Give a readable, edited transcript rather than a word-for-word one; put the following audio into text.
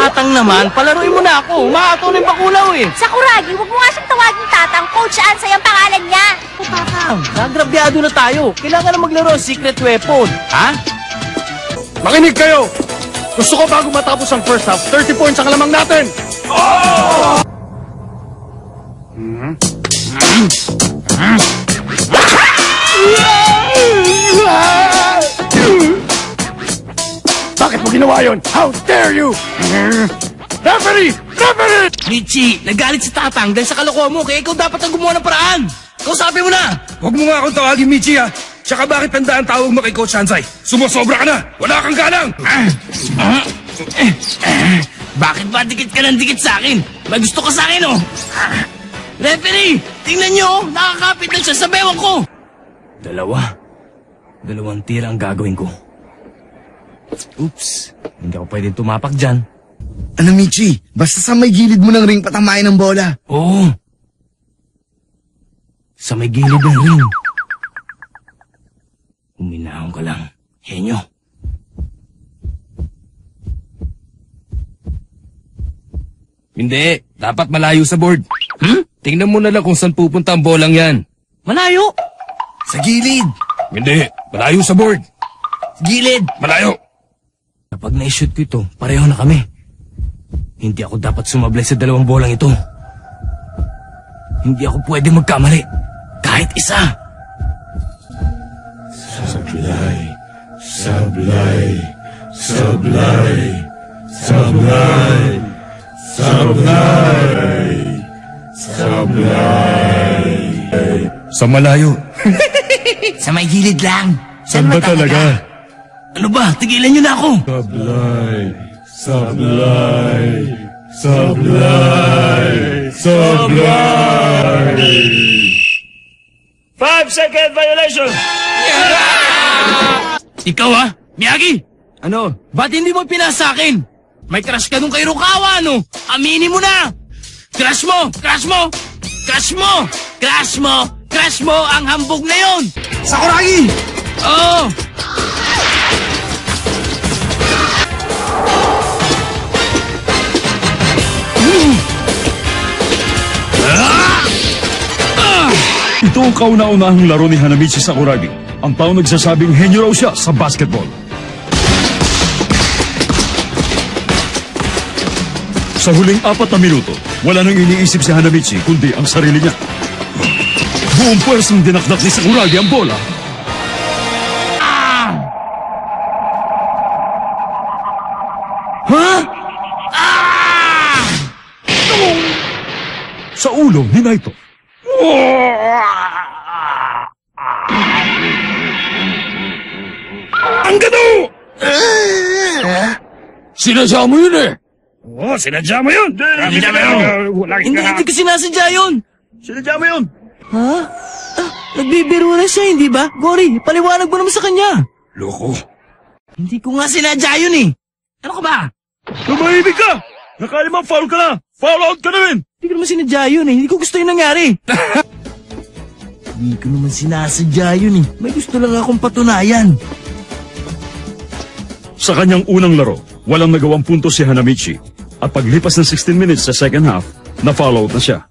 Tatang naman, palaruin mo na ako. Umaato na yung bakulaw eh. Sakuragi, huwag mo nga siyang tawagin tatang. Coach Ansay ang pangalan niya. Tatang, nagrabyado na tayo. Kailangan na maglaro secret weapon. Ha? Makinig kayo! Gusto ko bago matapos ang first half, 30 points ang lamang natin! Bakit mo ginawa yun? How dare you! Referee! Referee! Richie, nagalit si Tatang dahil sa kalokohan mo, kaya ikaw dapat ang gumawa ng paraan. Kausapin mo na! Huwag mo nga akong tawagin, Michi, ha? Tsaka bakit tandaan tawag mo kay Coach Ansay? Sumusobra ka na! Wala kang galang! Bakit ba dikit ka ng dikit sa akin? May gusto ka sa akin, oh! Referee! Tingnan nyo, oh! Nakakapit na siya sa bewang ko! Dalawang tira ang gagawin ko. Oops, hindi ako pwedeng tumapak dyan. Ano, Michi? Basta sa may gilid mo ng ring patamain ng bola. Oo. Sa may gilid ng ring. Huminahon ka lang, henyo. Hindi, dapat malayo sa board. Tingnan mo na lang kung saan pupunta ang bolang yan. Malayo! Sa gilid! Hindi, malayo sa board. Gilid! Malayo! Kapag na-shoot ko ito, pareho na kami. Hindi ako dapat sumablay sa dalawang bolang ito. Hindi ako pwede magkamali. Kahit isa. Sablay, sablay, sablay, sablay, sablay, sablay. Sa malayo. Sa may gilid lang. Saan ba talaga? Ano ba? Tigilan niyo na ako. Sablay, sablay, sablay, sablay. 5-second violation! Ikaw ha? Miyagi! Ano? Ba't hindi mo pinasa akin? May crush ka nung kay Rukawa, no? Aminin mo na! Crush mo! Crush mo! Crush mo! Crush mo! Crush mo ang hambog na yon! Sakuragi! Oo! Ito ang kauna-unahang laro ni Hanamichi Sakuragi. Ang tao nagsasabing henyo raw siya sa basketball. Sa huling 4 na minuto, wala nang iniisip si Hanamichi kundi ang sarili niya. Buong puwersang dinakdak ni Sakuragi ang bola. Ha? Sa ulo ni Naito. Ang gano! Sinadya mo yun eh! Oo, sinadya mo yun! Sinadya mo yun! Hindi ko sinasadya yun! Sinadya mo yun! Ha? Nagbibiro na siya, hindi ba? Gori, paliwanag mo naman sa kanya. Loko. Hindi ko nga sinadya yun eh. Ano ka ba? Tumahimik ka! Nakalima, foul ka na! Foul out ka na rin! Hindi ko naman sinadya yun eh. Hindi ko gusto yung nangyari. Hindi ko naman sinasadya yun eh. May gusto lang akong patunayan. Sa kanyang unang laro, walang nagawang punto si Hanamichi. At paglipas ng 16 minutes sa second half, na-foul out na siya.